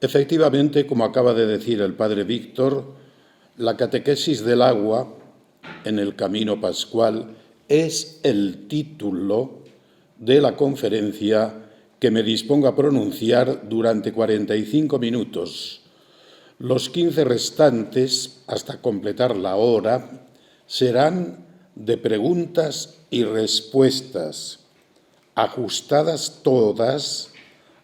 Efectivamente, como acaba de decir el padre Víctor, la catequesis del agua en el camino pascual es el título de la conferencia que me dispongo a pronunciar durante 45 minutos. Los 15 restantes, hasta completar la hora, serán de preguntas y respuestas, ajustadas todas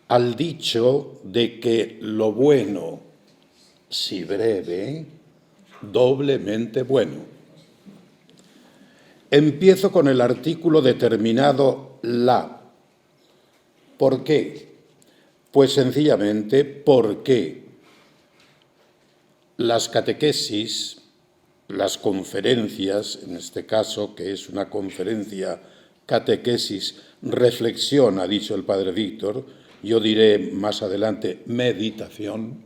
al dicho de que lo bueno, si breve, doblemente bueno. Empiezo con el artículo determinado la. ¿Por qué? Pues sencillamente porque las catequesis, las conferencias, en este caso, que es una conferencia catequesis, reflexión, ha dicho el padre Víctor, yo diré más adelante meditación,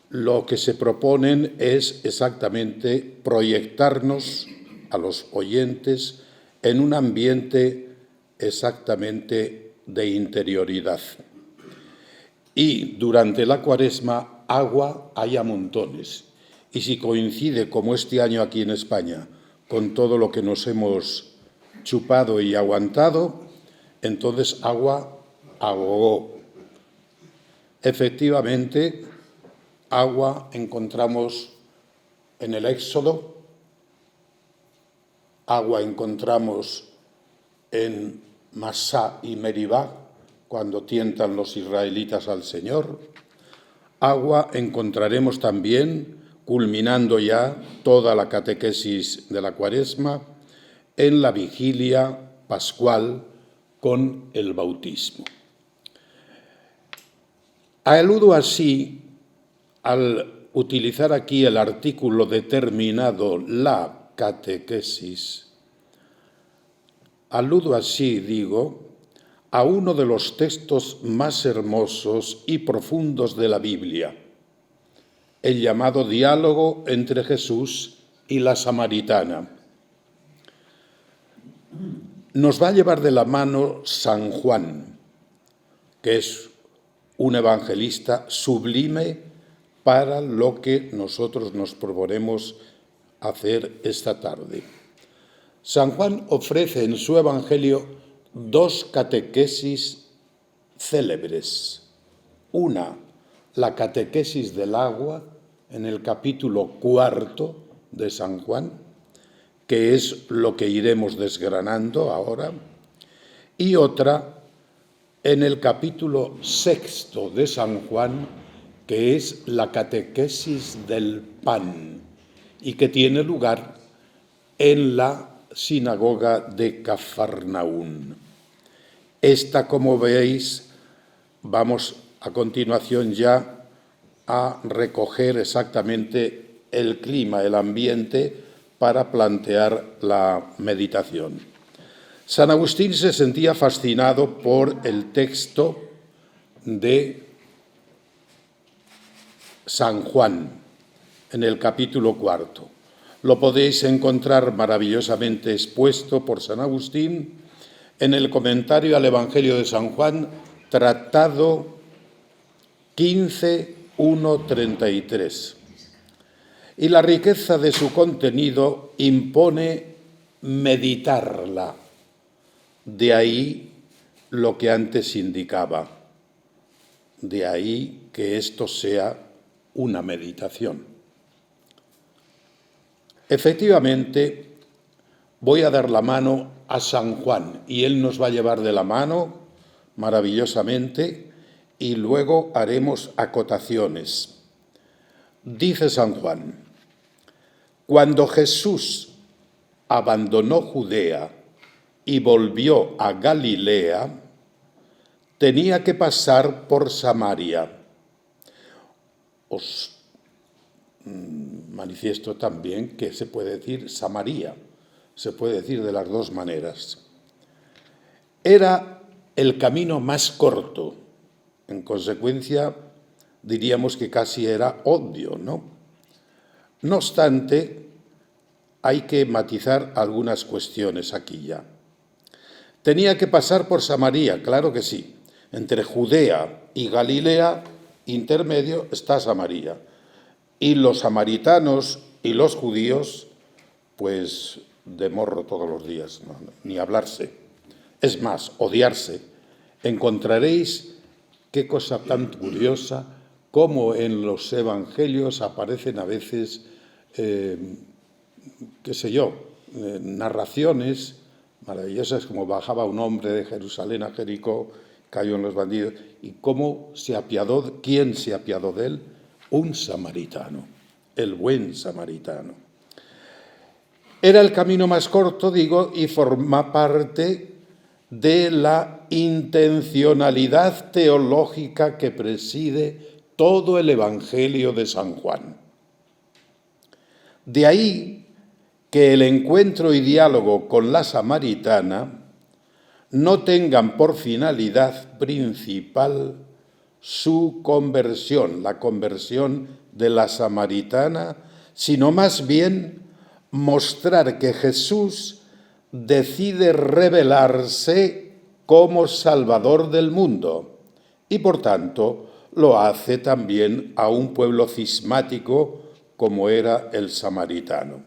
lo que se proponen es exactamente proyectarnos a los oyentes en un ambiente exactamente de interioridad. Y durante la Cuaresma, agua hay a montones. Y si coincide, como este año aquí en España, con todo lo que nos hemos chupado y aguantado, entonces agua a gogó. Efectivamente, agua encontramos en el Éxodo, agua encontramos en Masá y Meribá, cuando tientan los israelitas al Señor. Agua encontraremos también, culminando ya toda la catequesis de la Cuaresma, en la vigilia pascual con el bautismo. Aludo así, al utilizar aquí el artículo determinado la catequesis, aludo así, digo, a uno de los textos más hermosos y profundos de la Biblia, el llamado diálogo entre Jesús y la samaritana. Nos va a llevar de la mano San Juan, que es un evangelista sublime para lo que nosotros nos proponemos hacer esta tarde. San Juan ofrece en su evangelio dos catequesis célebres. Una, la catequesis del agua, en el capítulo 4 de San Juan, que es lo que iremos desgranando ahora, y otra, en el capítulo 6 de San Juan, que es la catequesis del pan, y que tiene lugar en la sinagoga de Cafarnaún. Esta, como veis, vamos a continuación ya a recoger exactamente el clima, el ambiente, para plantear la meditación. San Agustín se sentía fascinado por el texto de San Juan en el capítulo 4. Lo podéis encontrar maravillosamente expuesto por San Agustín en el comentario al Evangelio de San Juan, tratado 15:1-33. Y la riqueza de su contenido impone meditarla. De ahí lo que antes indicaba. De ahí que esto sea una meditación. Efectivamente, voy a dar la mano a San Juan y él nos va a llevar de la mano maravillosamente y luego haremos acotaciones. Dice San Juan: cuando Jesús abandonó Judea y volvió a Galilea, tenía que pasar por Samaria. Os manifiesto también que se puede decir Samaria, se puede decir de las dos maneras. Era el camino más corto, en consecuencia diríamos que casi era obvio, ¿no? No obstante, hay que matizar algunas cuestiones aquí ya. Tenía que pasar por Samaria, claro que sí. Entre Judea y Galilea intermedio está Samaria. Y los samaritanos y los judíos, pues de morro todos los días, no, ni hablarse. Es más, odiarse. Encontraréis, qué cosa tan curiosa, cómo en los evangelios aparecen a veces, narraciones maravillosas, como bajaba un hombre de Jerusalén a Jericó, cayó en los bandidos, y cómo se apiadó, ¿quién se apiadó de él? Un samaritano, el buen samaritano. Era el camino más corto, digo, y forma parte de la intencionalidad teológica que preside todo el Evangelio de San Juan. De ahí que el encuentro y diálogo con la samaritana no tengan por finalidad principal su conversión, la conversión de la samaritana, sino más bien mostrar que Jesús decide revelarse como Salvador del mundo y, por tanto, lo hace también a un pueblo cismático como era el samaritano.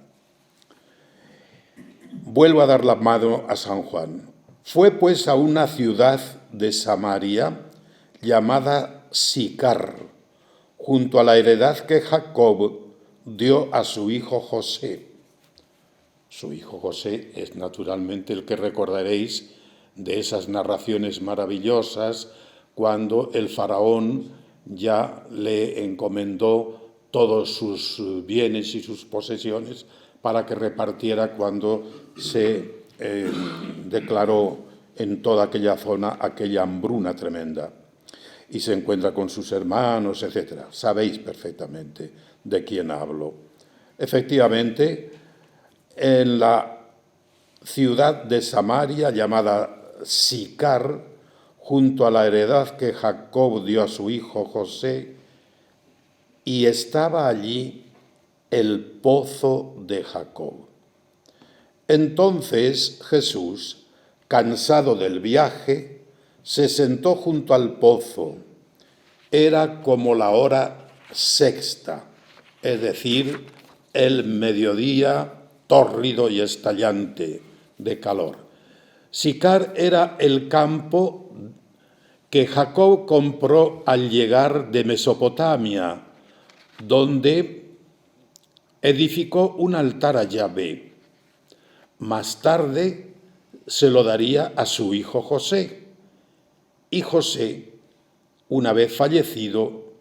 Vuelvo a dar la mano a San Juan. Fue pues a una ciudad de Samaria llamada Sicar, junto a la heredad que Jacob dio a su hijo José. Su hijo José es naturalmente el que recordaréis de esas narraciones maravillosas cuando el faraón ya le encomendó todos sus bienes y sus posesiones para que repartiera cuando se declaró en toda aquella zona aquella hambruna tremenda. Y se encuentra con sus hermanos, etc. Sabéis perfectamente de quién hablo. Efectivamente, en la ciudad de Samaria, llamada Sicar, junto a la heredad que Jacob dio a su hijo José, y estaba allí el pozo de Jacob. Entonces Jesús, cansado del viaje, se sentó junto al pozo. Era como la hora sexta, es decir, el mediodía tórrido y estallante de calor. Sicar era el campo que Jacob compró al llegar de Mesopotamia, donde edificó un altar a Yahvé. Más tarde se lo daría a su hijo José, y José, una vez fallecido,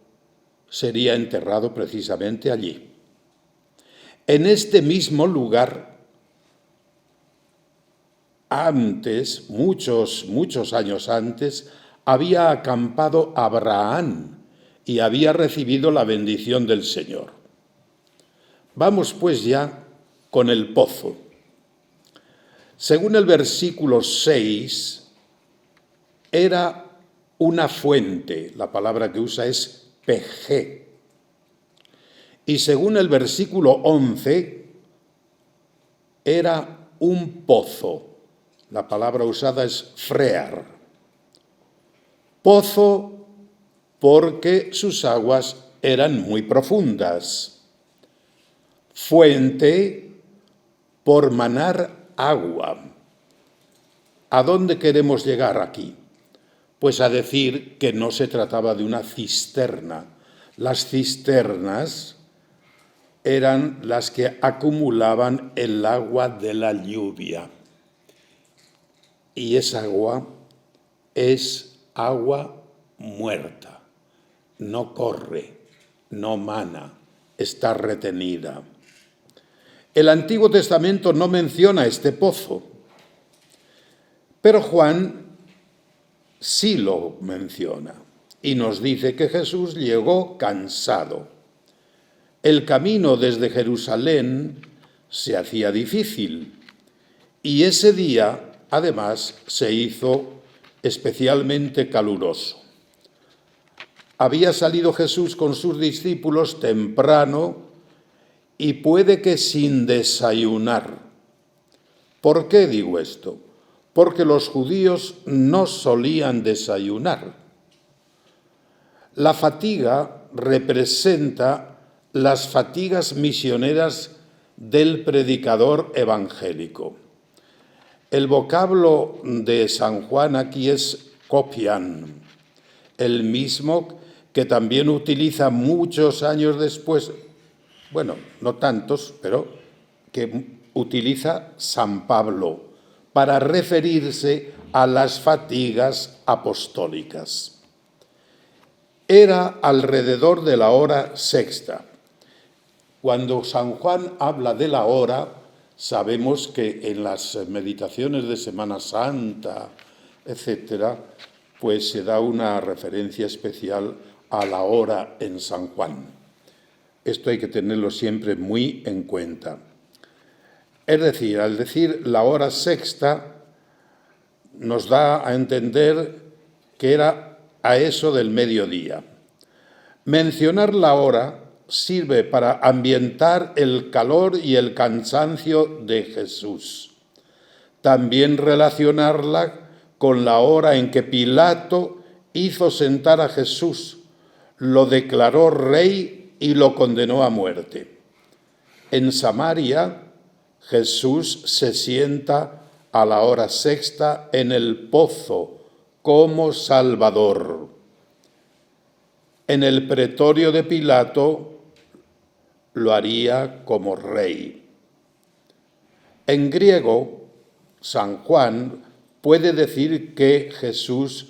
sería enterrado precisamente allí. En este mismo lugar, antes, muchos años antes, había acampado Abraham y había recibido la bendición del Señor. Vamos pues ya con el pozo. Según el versículo 6, era una fuente, la palabra que usa es pejé. Y según el versículo 11, era un pozo, la palabra usada es frear. Pozo porque sus aguas eran muy profundas. Fuente por manar agua. ¿A dónde queremos llegar aquí? Pues a decir que no se trataba de una cisterna. Las cisternas eran las que acumulaban el agua de la lluvia. Y esa agua es agua muerta. No corre, no mana, está retenida. El Antiguo Testamento no menciona este pozo, pero Juan sí lo menciona y nos dice que Jesús llegó cansado. El camino desde Jerusalén se hacía difícil y ese día, además, se hizo especialmente caluroso. Había salido Jesús con sus discípulos temprano y puede que sin desayunar. ¿Por qué digo esto? Porque los judíos no solían desayunar. La fatiga representa las fatigas misioneras del predicador evangélico. El vocablo de San Juan aquí es copian, el mismo que también utiliza muchos años después, bueno, no tantos, pero que utiliza San Pablo para referirse a las fatigas apostólicas. Era alrededor de la hora sexta. Cuando San Juan habla de la hora, sabemos que en las meditaciones de Semana Santa, etcétera, pues se da una referencia especial a la hora en San Juan. Esto hay que tenerlo siempre muy en cuenta. Es decir, al decir la hora sexta, nos da a entender que era a eso del mediodía. Mencionar la hora sirve para ambientar el calor y el cansancio de Jesús. También relacionarla con la hora en que Pilato hizo sentar a Jesús, lo declaró rey y lo condenó a muerte. En Samaria, Jesús se sienta a la hora sexta en el pozo como Salvador. En el pretorio de Pilato lo haría como rey. En griego, San Juan puede decir que Jesús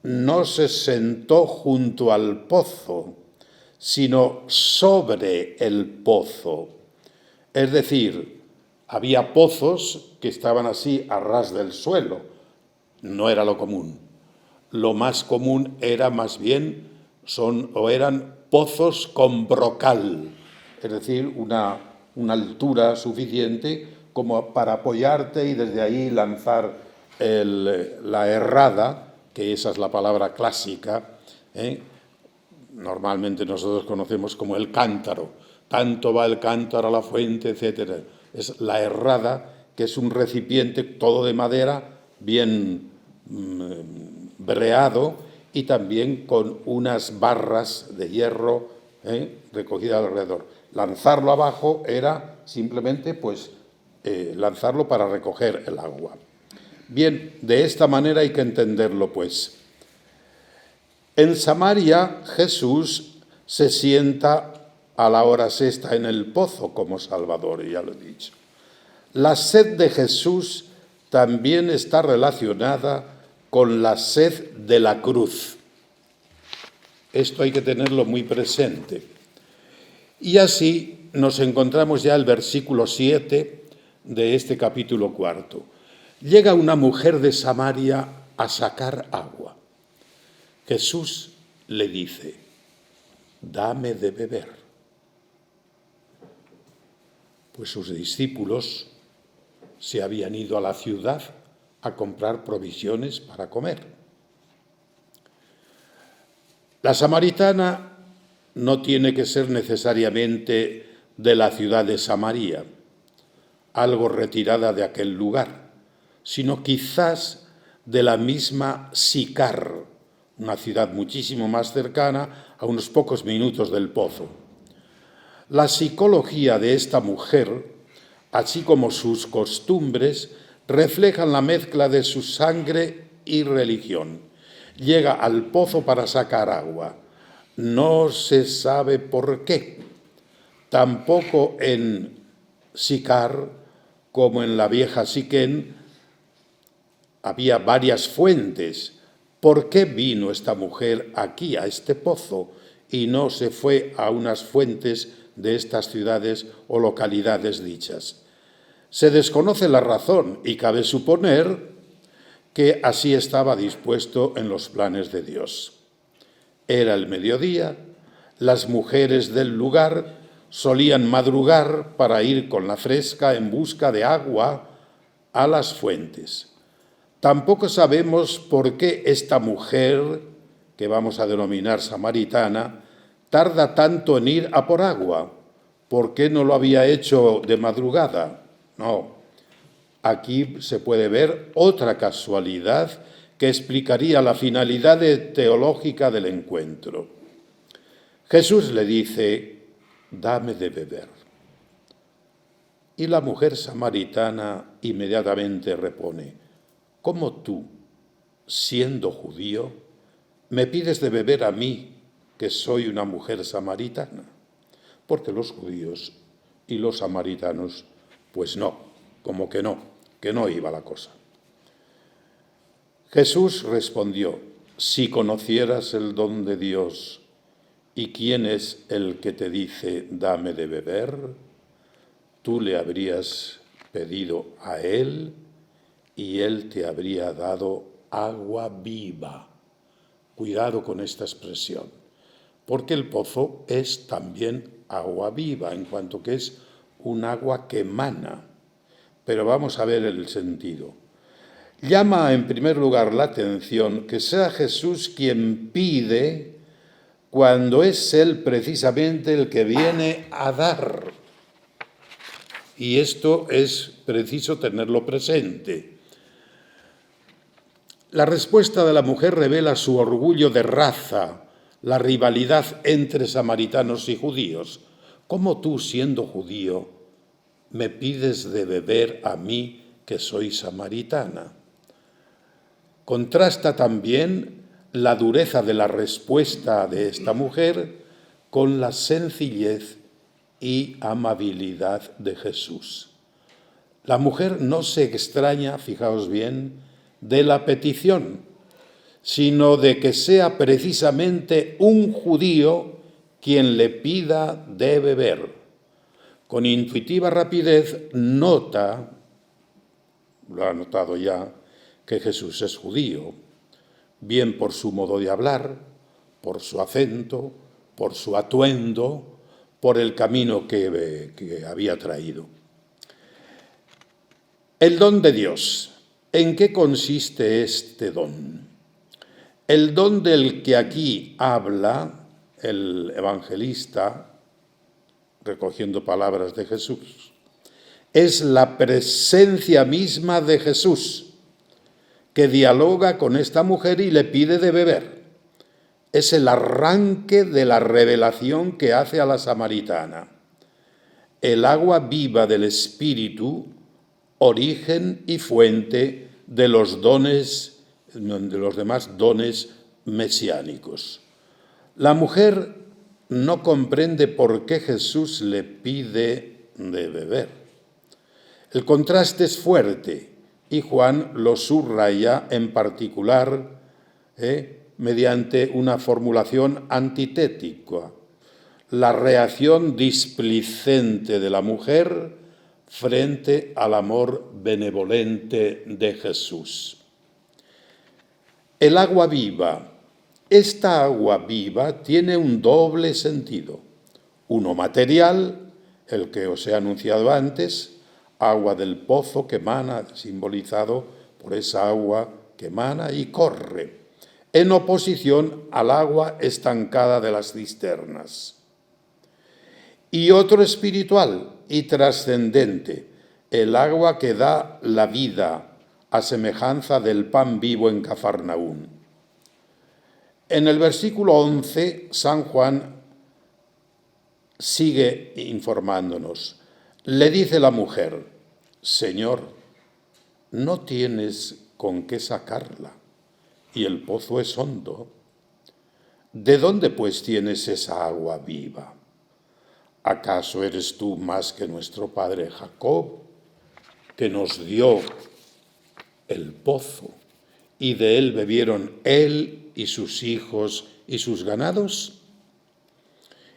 no se sentó junto al pozo, sino sobre el pozo. Es decir, había pozos que estaban así a ras del suelo. No era lo común. Lo más común era más bien eran pozos con brocal, es decir, una altura suficiente como para apoyarte y desde ahí lanzar la herrada, que esa es la palabra clásica, normalmente nosotros conocemos como el cántaro, tanto va el cántaro a la fuente, etc. Es la herrada, que es un recipiente todo de madera, bien breado y también con unas barras de hierro recogidas alrededor. Lanzarlo abajo era simplemente lanzarlo para recoger el agua. Bien, de esta manera hay que entenderlo, pues. En Samaria, Jesús se sienta a la hora sexta en el pozo como Salvador, ya lo he dicho. La sed de Jesús también está relacionada con la sed de la cruz. Esto hay que tenerlo muy presente. Y así nos encontramos ya el versículo 7 de este capítulo 4. Llega una mujer de Samaria a sacar agua. Jesús le dice: dame de beber. Pues sus discípulos se habían ido a la ciudad a comprar provisiones para comer. La samaritana no tiene que ser necesariamente de la ciudad de Samaria, algo retirada de aquel lugar, sino quizás de la misma Sicar, una ciudad muchísimo más cercana, a unos pocos minutos del pozo. La psicología de esta mujer, así como sus costumbres, reflejan la mezcla de su sangre y religión. Llega al pozo para sacar agua. No se sabe por qué. Tampoco en Sicar, como en la vieja Siquén, había varias fuentes. ¿Por qué vino esta mujer aquí, a este pozo, y no se fue a unas fuentes de estas ciudades o localidades dichas? Se desconoce la razón y cabe suponer que así estaba dispuesto en los planes de Dios. Era el mediodía, las mujeres del lugar solían madrugar para ir con la fresca en busca de agua a las fuentes. Tampoco sabemos por qué esta mujer, que vamos a denominar samaritana, tarda tanto en ir a por agua. ¿Por qué no lo había hecho de madrugada? No, aquí se puede ver otra casualidad que explicaría la finalidad teológica del encuentro. Jesús le dice, dame de beber. Y la mujer samaritana inmediatamente repone, ¿cómo tú, siendo judío, me pides de beber a mí, que soy una mujer samaritana? Porque los judíos y los samaritanos, pues no, como que no iba la cosa. Jesús respondió, si conocieras el don de Dios y quién es el que te dice, dame de beber, tú le habrías pedido a él y él te habría dado agua viva. Cuidado con esta expresión, porque el pozo es también agua viva, en cuanto que es un agua que emana. Pero vamos a ver el sentido. Llama en primer lugar la atención que sea Jesús quien pide cuando es Él precisamente el que viene a dar. Y esto es preciso tenerlo presente. La respuesta de la mujer revela su orgullo de raza, la rivalidad entre samaritanos y judíos. ¿Cómo tú, siendo judío, me pides de beber a mí, que soy samaritana? Contrasta también la dureza de la respuesta de esta mujer con la sencillez y amabilidad de Jesús. La mujer no se extraña, fijaos bien, de la petición, sino de que sea precisamente un judío quien le pida de beber. Con intuitiva rapidez nota, lo ha notado ya, que Jesús es judío, bien por su modo de hablar, por su acento, por su atuendo, por el camino que había traído. El don de Dios. ¿En qué consiste este don? El don del que aquí habla el evangelista, recogiendo palabras de Jesús, es la presencia misma de Jesús, que dialoga con esta mujer y le pide de beber. Es el arranque de la revelación que hace a la samaritana. El agua viva del Espíritu, origen y fuente de los dones, de los demás dones mesiánicos. La mujer no comprende por qué Jesús le pide de beber. El contraste es fuerte y Juan lo subraya en particular mediante una formulación antitética. La reacción displicente de la mujer frente al amor benevolente de Jesús. El agua viva. Esta agua viva tiene un doble sentido. Uno material, el que os he anunciado antes, agua del pozo que emana, simbolizado por esa agua que emana y corre, en oposición al agua estancada de las cisternas. Y otro espiritual y trascendente, el agua que da la vida, a semejanza del pan vivo en Cafarnaún. En el versículo 11, San Juan sigue informándonos. Le dice la mujer, Señor, no tienes con qué sacarla, y el pozo es hondo. ¿De dónde pues tienes esa agua viva? ¿Acaso eres tú más que nuestro padre Jacob, que nos dio el pozo, y de él bebieron él y sus hijos y sus ganados?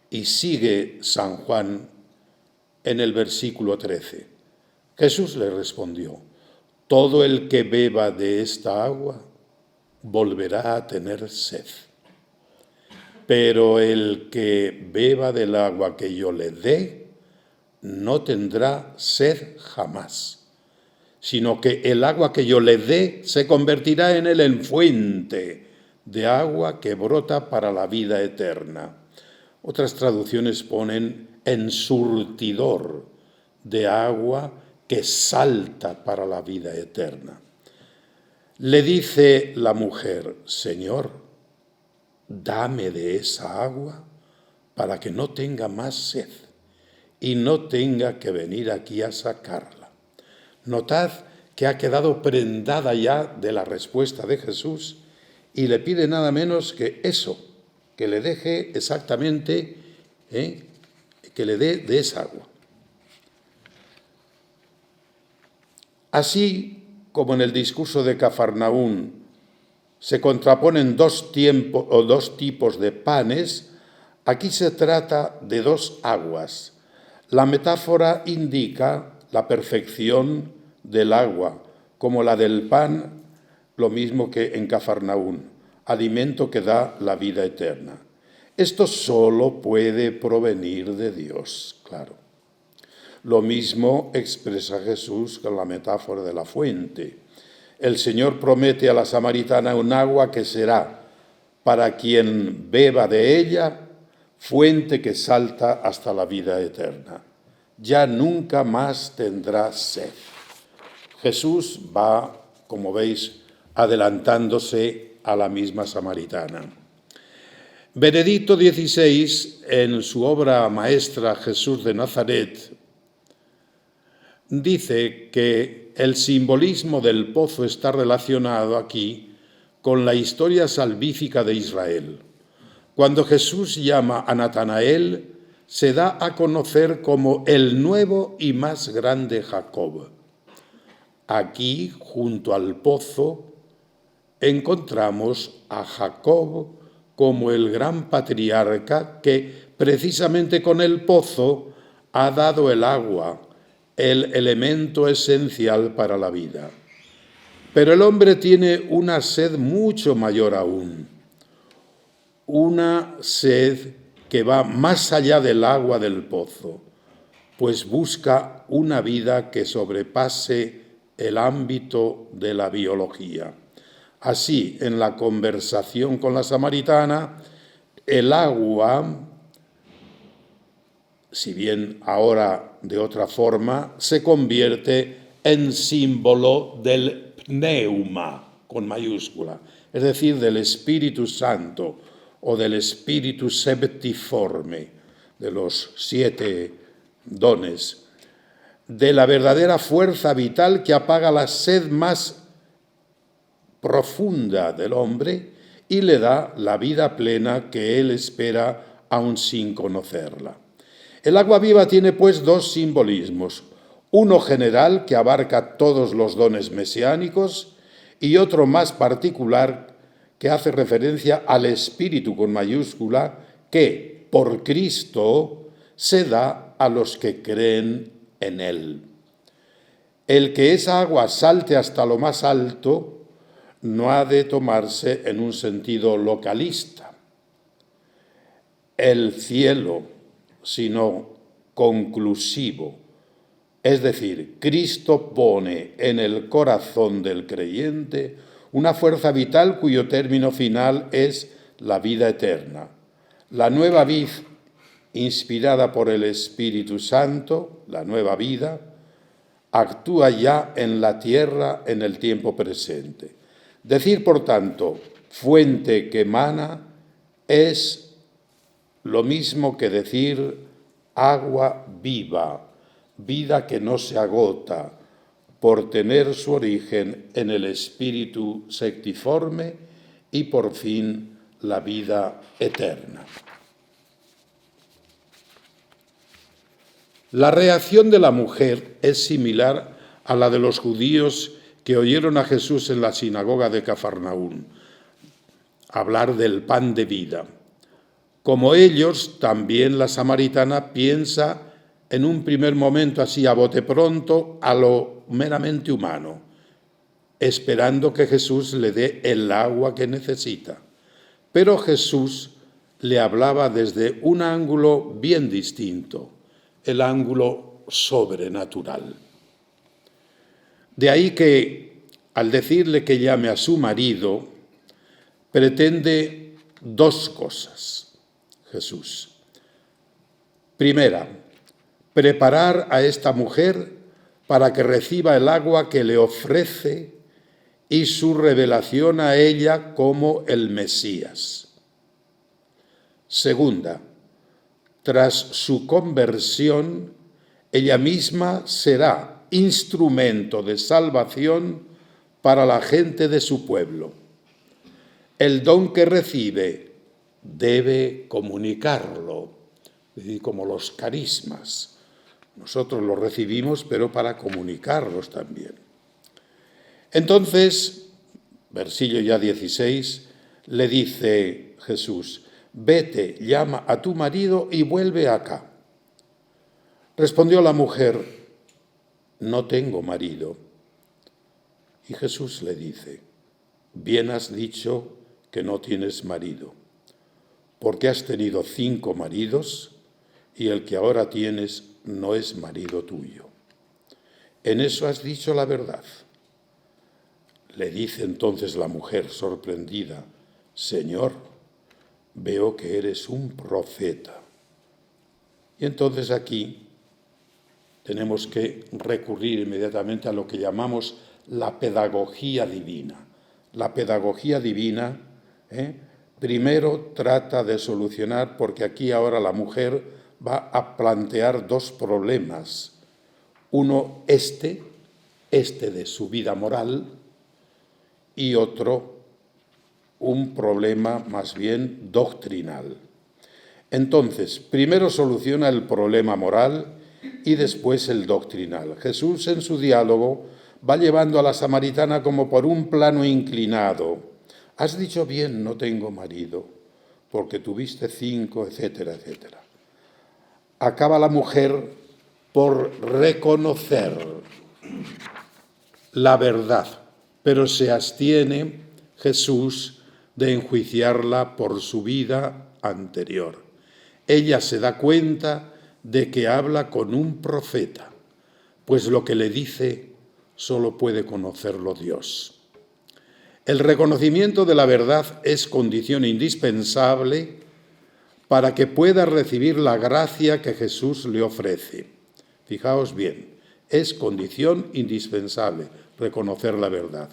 Y sigue San Juan en el versículo 13. Jesús le respondió, todo el que beba de esta agua volverá a tener sed. Pero el que beba del agua que yo le dé, no tendrá sed jamás, sino que el agua que yo le dé se convertirá en él en fuente de agua que brota para la vida eterna. Otras traducciones ponen en surtidor de agua que salta para la vida eterna. Le dice la mujer, Señor, dame de esa agua para que no tenga más sed y no tenga que venir aquí a sacarla. Notad que ha quedado prendada ya de la respuesta de Jesús y le pide nada menos que eso, que le deje exactamente, que le dé de esa agua. Así como en el discurso de Cafarnaún se contraponen dos tipos de panes, aquí se trata de dos aguas. La metáfora indica la perfección del agua, como la del pan, lo mismo que en Cafarnaún, alimento que da la vida eterna. Esto solo puede provenir de Dios, claro. Lo mismo expresa Jesús con la metáfora de la fuente. El Señor promete a la samaritana un agua que será, para quien beba de ella, fuente que salta hasta la vida eterna. Ya nunca más tendrá sed. Jesús va, como veis, adelantándose a la misma samaritana. Benedicto XVI, en su obra maestra Jesús de Nazaret, dice que el simbolismo del pozo está relacionado aquí con la historia salvífica de Israel. Cuando Jesús llama a Natanael, se da a conocer como el nuevo y más grande Jacob. Aquí, junto al pozo, encontramos a Jacob como el gran patriarca que, precisamente con el pozo, ha dado el agua, el elemento esencial para la vida. Pero el hombre tiene una sed mucho mayor aún, una sed que va más allá del agua del pozo, pues busca una vida que sobrepase el ámbito de la biología. Así, en la conversación con la samaritana, el agua, si bien ahora de otra forma, se convierte en símbolo del pneuma, con mayúscula, es decir, del Espíritu Santo o del Espíritu septiforme, de los 7 dones, de la verdadera fuerza vital que apaga la sed más profunda del hombre y le da la vida plena que él espera aún sin conocerla. El agua viva tiene pues dos simbolismos, uno general que abarca todos los dones mesiánicos y otro más particular que hace referencia al Espíritu con mayúscula que por Cristo se da a los que creen en Él. El que esa agua salte hasta lo más alto no ha de tomarse en un sentido localista. El cielo, sino conclusivo. Es decir, Cristo pone en el corazón del creyente una fuerza vital cuyo término final es la vida eterna. La nueva vid, inspirada por el Espíritu Santo, la nueva vida, actúa ya en la tierra en el tiempo presente. Decir, por tanto, fuente que emana es lo mismo que decir agua viva, vida que no se agota, por tener su origen en el Espíritu sectiforme y por fin la vida eterna. La reacción de la mujer es similar a la de los judíos que oyeron a Jesús en la sinagoga de Cafarnaún hablar del pan de vida. Como ellos, también la samaritana piensa en un primer momento así a bote pronto a lo meramente humano, esperando que Jesús le dé el agua que necesita. Pero Jesús le hablaba desde un ángulo bien distinto, el ángulo sobrenatural. De ahí que, al decirle que llame a su marido, pretende dos cosas, Jesús. Primera, preparar a esta mujer para que reciba el agua que le ofrece y su revelación a ella como el Mesías. Segunda, tras su conversión, ella misma será instrumento de salvación para la gente de su pueblo. El don que recibe debe comunicarlo, es decir, como los carismas. Nosotros los recibimos, pero para comunicarlos también. Entonces, versículo ya 16, le dice Jesús: vete, llama a tu marido y vuelve acá. Respondió la mujer: no tengo marido. Y Jesús le dice: bien has dicho que no tienes marido, porque has tenido 5 maridos y el que ahora tienes no es marido tuyo. En eso has dicho la verdad. Le dice entonces la mujer, sorprendida: Señor, veo que eres un profeta. Y entonces aquí tenemos que recurrir inmediatamente a lo que llamamos la pedagogía divina. La pedagogía divina, primero trata de solucionar, porque aquí ahora la mujer va a plantear 2 problemas. Uno, este de su vida moral, y otro, un problema más bien doctrinal. Entonces, primero soluciona el problema moral y después el doctrinal. Jesús en su diálogo va llevando a la samaritana como por un plano inclinado. Has dicho bien, no tengo marido, porque tuviste 5, etcétera, etcétera. Acaba la mujer por reconocer la verdad, pero se abstiene Jesús de enjuiciarla por su vida anterior. Ella se da cuenta de que habla con un profeta, pues lo que le dice solo puede conocerlo Dios. El reconocimiento de la verdad es condición indispensable para que pueda recibir la gracia que Jesús le ofrece. Fijaos bien, es condición indispensable reconocer la verdad.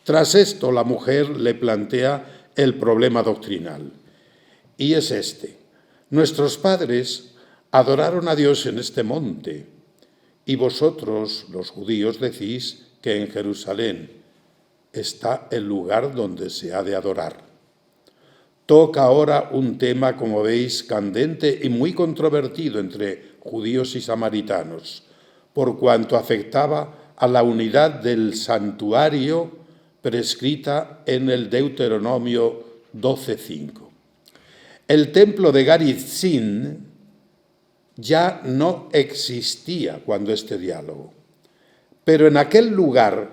Tras esto, la mujer le plantea el problema doctrinal, y es este: nuestros padres adoraron a Dios en este monte, y vosotros, los judíos, decís que en Jerusalén está el lugar donde se ha de adorar. Toca ahora un tema, como veis, candente y muy controvertido entre judíos y samaritanos, por cuanto afectaba a la unidad del santuario prescrita en el Deuteronomio 12:5. El templo de Garitzín ya no existía cuando este diálogo, pero en aquel lugar,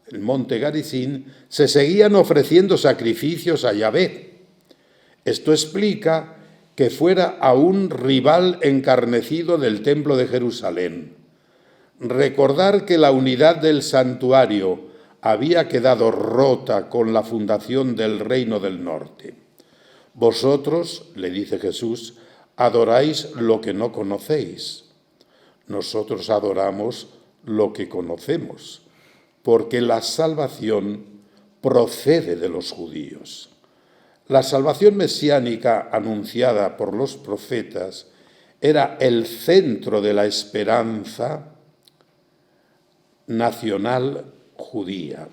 el monte Garitzín, se seguían ofreciendo sacrificios a Yahvé. Esto explica que fuera aún rival encarnecido del templo de Jerusalén. Recordar que la unidad del santuario había quedado rota con la fundación del reino del norte. Vosotros, le dice Jesús, adoráis lo que no conocéis. Nosotros adoramos lo que conocemos, porque la salvación procede de los judíos. La salvación mesiánica anunciada por los profetas era el centro de la esperanza nacional judía.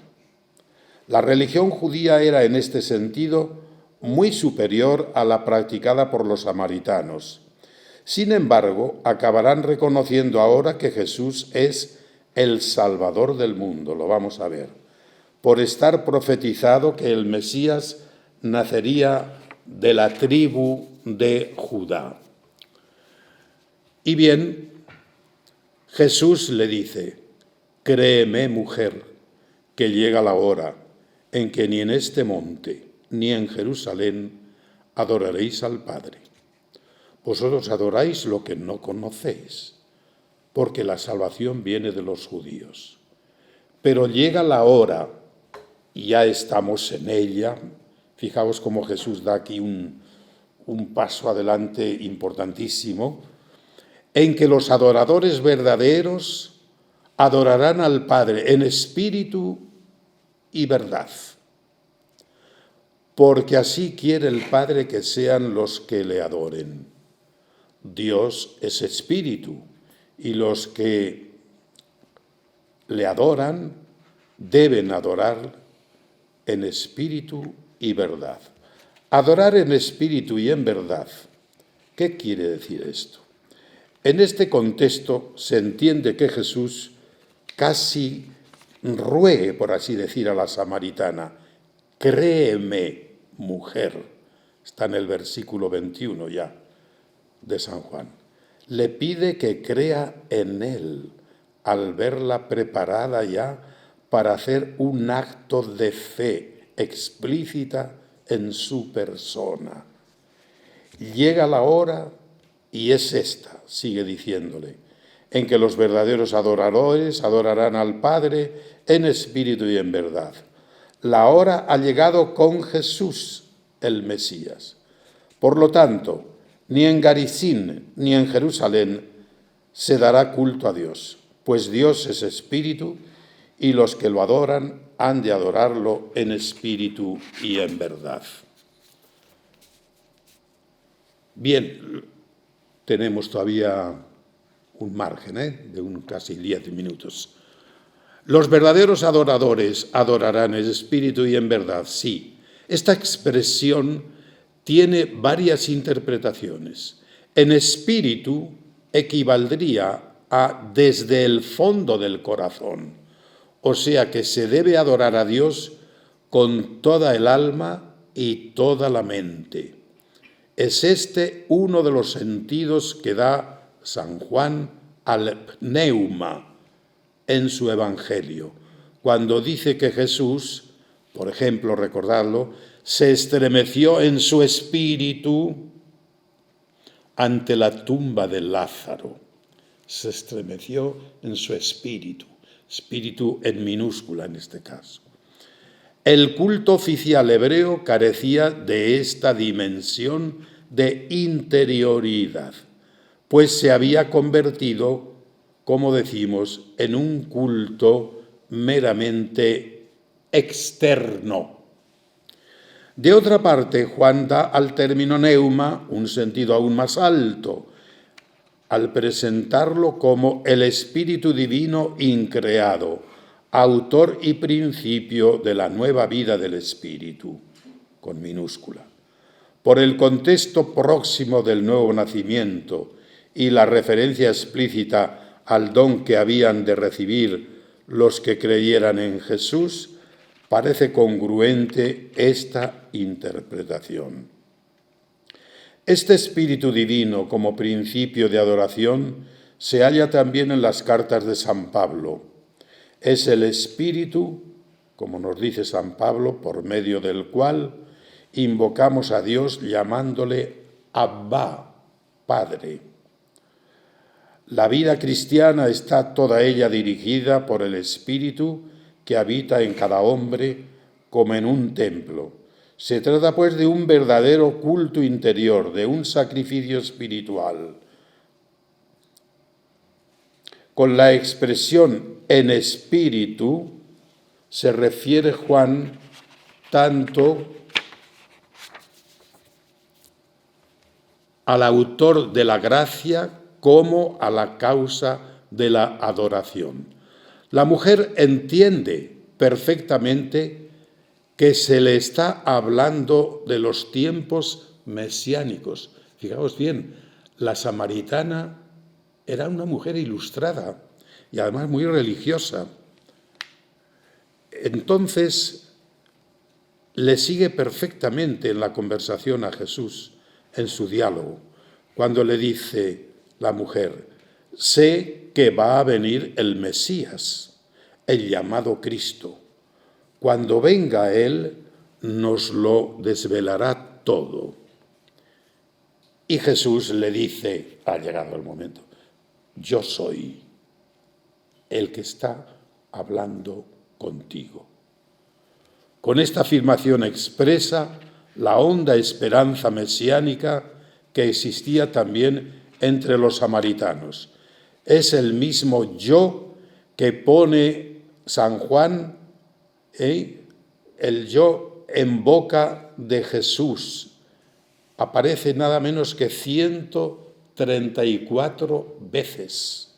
La religión judía era en este sentido muy superior a la practicada por los samaritanos. Sin embargo, acabarán reconociendo ahora que Jesús es el Salvador del mundo, lo vamos a ver, por estar profetizado que el Mesías nacería de la tribu de Judá. Y bien, Jesús le dice: créeme, mujer, que llega la hora en que ni en este monte ni en Jerusalén adoraréis al Padre. Vosotros adoráis lo que no conocéis, porque la salvación viene de los judíos. Pero llega la hora, y ya estamos en ella. Fijaos cómo Jesús da aquí un paso adelante importantísimo, en que los adoradores verdaderos adorarán al Padre en espíritu y verdad, porque así quiere el Padre que sean los que le adoren. Dios es espíritu y los que le adoran deben adorar en espíritu y verdad. Adorar en espíritu y en verdad. ¿Qué quiere decir esto? En este contexto se entiende que Jesús casi ruegue, por así decir, a la samaritana: créeme, mujer. Está en el versículo 21 ya de San Juan. Le pide que crea en él al verla preparada ya para hacer un acto de fe explícita en su persona. Llega la hora, y es esta, sigue diciéndole, en que los verdaderos adoradores adorarán al Padre en espíritu y en verdad. La hora ha llegado con Jesús, el Mesías. Por lo tanto, ni en Garizín ni en Jerusalén se dará culto a Dios, pues Dios es espíritu y los que lo adoran han de adorarlo en espíritu y en verdad. Bien, tenemos todavía un margen de casi 10 minutos. Los verdaderos adoradores adorarán en espíritu y en verdad, sí. Esta expresión tiene varias interpretaciones. En espíritu equivaldría a desde el fondo del corazón, o sea que se debe adorar a Dios con toda el alma y toda la mente. Es este uno de los sentidos que da San Juan al pneuma en su Evangelio, cuando dice que Jesús, por ejemplo, recordadlo, se estremeció en su espíritu ante la tumba de Lázaro. Se estremeció en su espíritu, espíritu en minúscula en este caso. El culto oficial hebreo carecía de esta dimensión de interioridad, pues se había convertido, como decimos, en un culto meramente externo. De otra parte, Juan da al término neuma un sentido aún más alto, al presentarlo como el Espíritu Divino increado, autor y principio de la nueva vida del Espíritu, con minúscula. Por el contexto próximo del nuevo nacimiento y la referencia explícita al don que habían de recibir los que creyeran en Jesús, parece congruente esta interpretación. Este Espíritu Divino como principio de adoración se halla también en las cartas de San Pablo. Es el Espíritu, como nos dice San Pablo, por medio del cual invocamos a Dios llamándole Abba, Padre. La vida cristiana está toda ella dirigida por el Espíritu que habita en cada hombre como en un templo. Se trata pues de un verdadero culto interior, de un sacrificio espiritual. Con la expresión en espíritu se refiere Juan tanto al autor de la gracia como a la causa de la adoración. La mujer entiende perfectamente que se le está hablando de los tiempos mesiánicos. Fijaos bien, la samaritana era una mujer ilustrada y además muy religiosa. Entonces, le sigue perfectamente en la conversación a Jesús, en su diálogo, cuando le dice la mujer: sé que va a venir el Mesías, el llamado Cristo. Cuando venga Él, nos lo desvelará todo. Y Jesús le dice, ha llegado el momento: yo soy el que está hablando contigo. Con esta afirmación expresa la honda esperanza mesiánica que existía también entre los samaritanos. Es el mismo yo que pone San Juan, el yo en boca de Jesús. Aparece nada menos que 130 134 veces.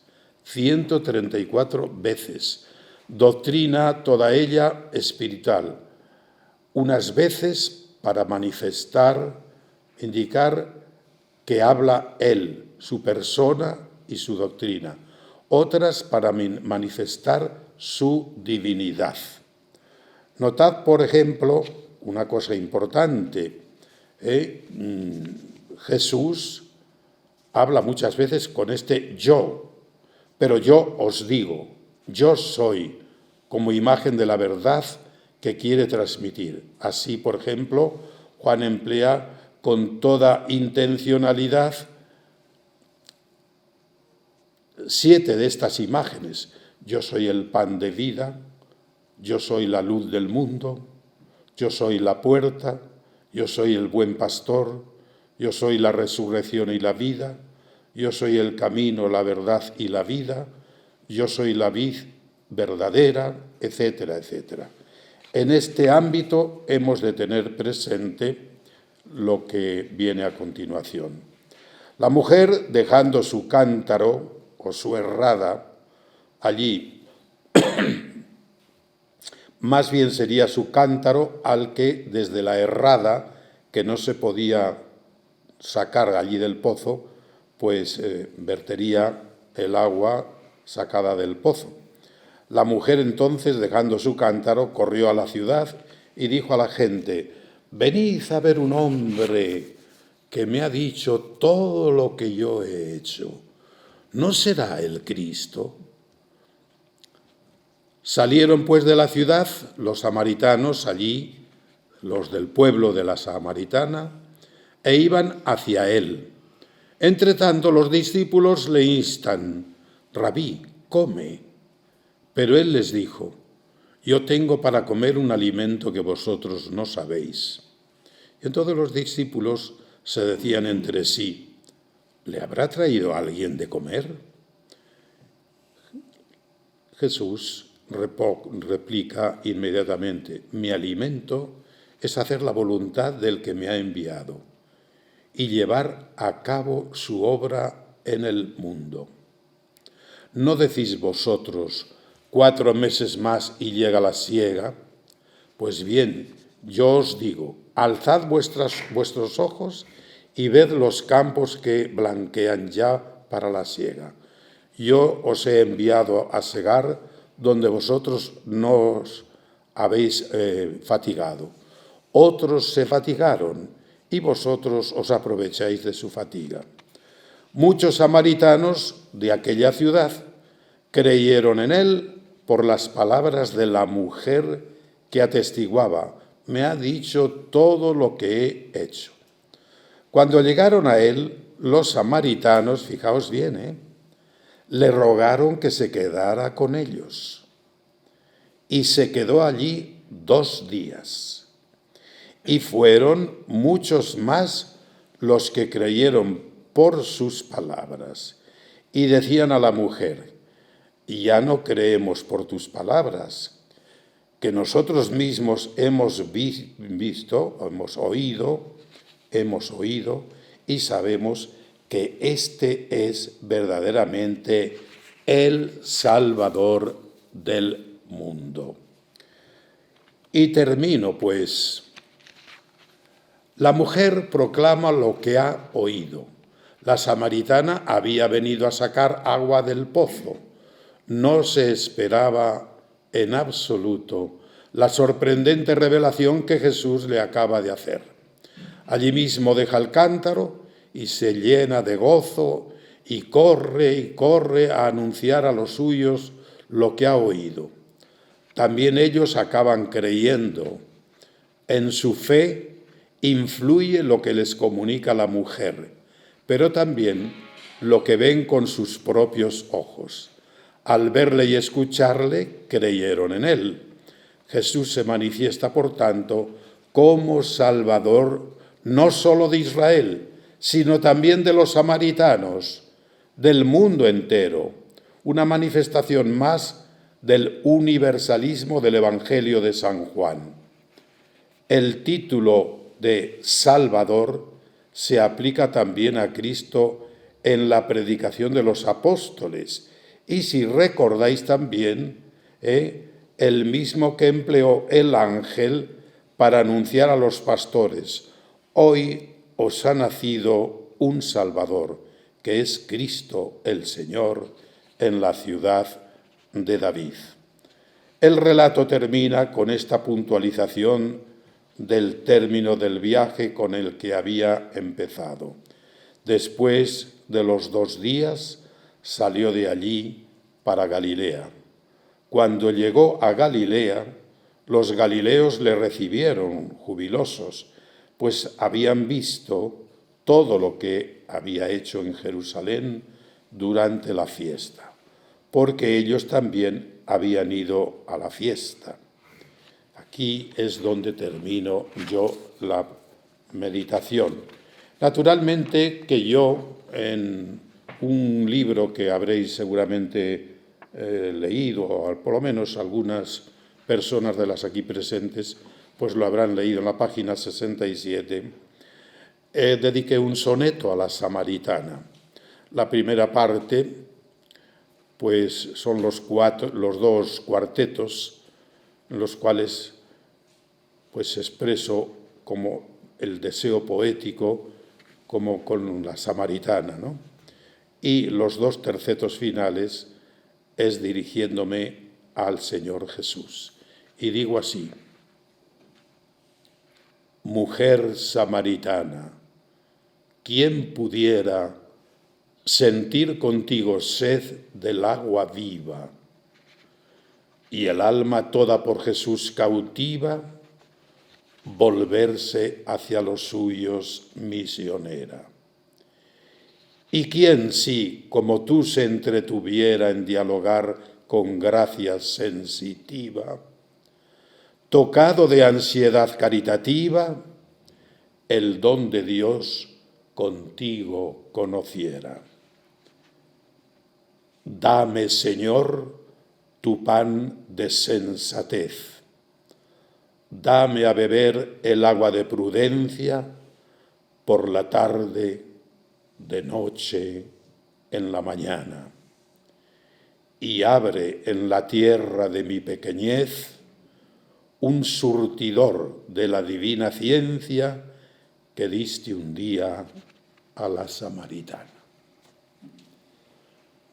134 veces. Doctrina toda ella espiritual. Unas veces para manifestar, indicar que habla Él, su persona y su doctrina. Otras para manifestar su divinidad. Notad, por ejemplo, una cosa importante. Jesús habla muchas veces con este yo, pero yo os digo, yo soy, como imagen de la verdad que quiere transmitir. Así, por ejemplo, Juan emplea con toda intencionalidad 7 de estas imágenes. Yo soy el pan de vida, yo soy la luz del mundo, yo soy la puerta, yo soy el buen pastor, yo soy la resurrección y la vida, yo soy el camino, la verdad y la vida, yo soy la vid verdadera, etcétera, etcétera. En este ámbito hemos de tener presente lo que viene a continuación. La mujer, dejando su cántaro o su herrada allí, más bien sería su cántaro al que desde la herrada, que no se podía sacar allí del pozo, pues vertería el agua sacada del pozo. La mujer entonces, dejando su cántaro, corrió a la ciudad y dijo a la gente: venid a ver un hombre que me ha dicho todo lo que yo he hecho. ¿No será el Cristo? Salieron pues de la ciudad los samaritanos allí, los del pueblo de la Samaritana, e iban hacia él. Entretanto los discípulos le instan: Rabí, come. Pero él les dijo: yo tengo para comer un alimento que vosotros no sabéis. Y entonces los discípulos se decían entre sí: ¿le habrá traído alguien de comer? Jesús replica inmediatamente: mi alimento es hacer la voluntad del que me ha enviado y llevar a cabo su obra en el mundo. ¿No decís vosotros: 4 meses más y llega la siega? Pues bien, yo os digo, alzad vuestros ojos y ved los campos que blanquean ya para la siega. Yo os he enviado a segar donde vosotros no os habéis fatigado. Otros se fatigaron y vosotros os aprovecháis de su fatiga. Muchos samaritanos de aquella ciudad creyeron en él por las palabras de la mujer que atestiguaba: me ha dicho todo lo que he hecho. Cuando llegaron a él, los samaritanos, fijaos bien, le rogaron que se quedara con ellos. Y se quedó allí 2 días. Y fueron muchos más los que creyeron por sus palabras. Y decían a la mujer: ya no creemos por tus palabras, que nosotros mismos hemos visto, hemos oído y sabemos que este es verdaderamente el Salvador del mundo. Y termino, pues. La mujer proclama lo que ha oído. La samaritana había venido a sacar agua del pozo. No se esperaba en absoluto la sorprendente revelación que Jesús le acaba de hacer. Allí mismo deja el cántaro y se llena de gozo y corre a anunciar a los suyos lo que ha oído. También ellos acaban creyendo. En su fe influye lo que les comunica la mujer, pero también lo que ven con sus propios ojos. Al verle y escucharle, creyeron en él. Jesús se manifiesta, por tanto, como Salvador no solo de Israel, sino también de los samaritanos, del mundo entero. Una manifestación más del universalismo del Evangelio de San Juan. El título de Salvador se aplica también a Cristo en la predicación de los apóstoles. Y si recordáis también, el mismo que empleó el ángel para anunciar a los pastores: hoy os ha nacido un Salvador, que es Cristo el Señor, en la ciudad de David. El relato termina con esta puntualización del término del viaje con el que había empezado. Después de los 2 días salió de allí para Galilea. Cuando llegó a Galilea, los galileos le recibieron jubilosos, pues habían visto todo lo que había hecho en Jerusalén durante la fiesta, porque ellos también habían ido a la fiesta. Aquí es donde termino yo la meditación. Naturalmente que yo, en un libro que habréis seguramente leído, o por lo menos algunas personas de las aquí presentes, pues lo habrán leído en la página 67, dediqué un soneto a la Samaritana. La primera parte, pues son los 2 cuartetos, en los cuales pues expreso como el deseo poético, como con la Samaritana, ¿no? Y los 2 tercetos finales es dirigiéndome al Señor Jesús. Y digo así: mujer samaritana, ¿quién pudiera sentir contigo sed del agua viva y el alma toda por Jesús cautiva, volverse hacia los suyos misionera? ¿Y quién, si, como tú, se entretuviera en dialogar con gracia sensitiva, tocado de ansiedad caritativa, el don de Dios contigo conociera? Dame, Señor, tu pan de sensatez. Dame a beber el agua de prudencia por la tarde, de noche, en la mañana. Y abre en la tierra de mi pequeñez un surtidor de la divina ciencia que diste un día a la Samaritana.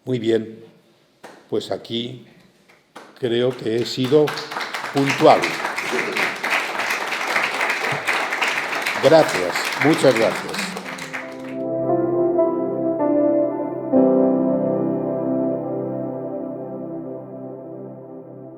Muy bien, pues aquí creo que he sido puntual. Gracias, muchas gracias.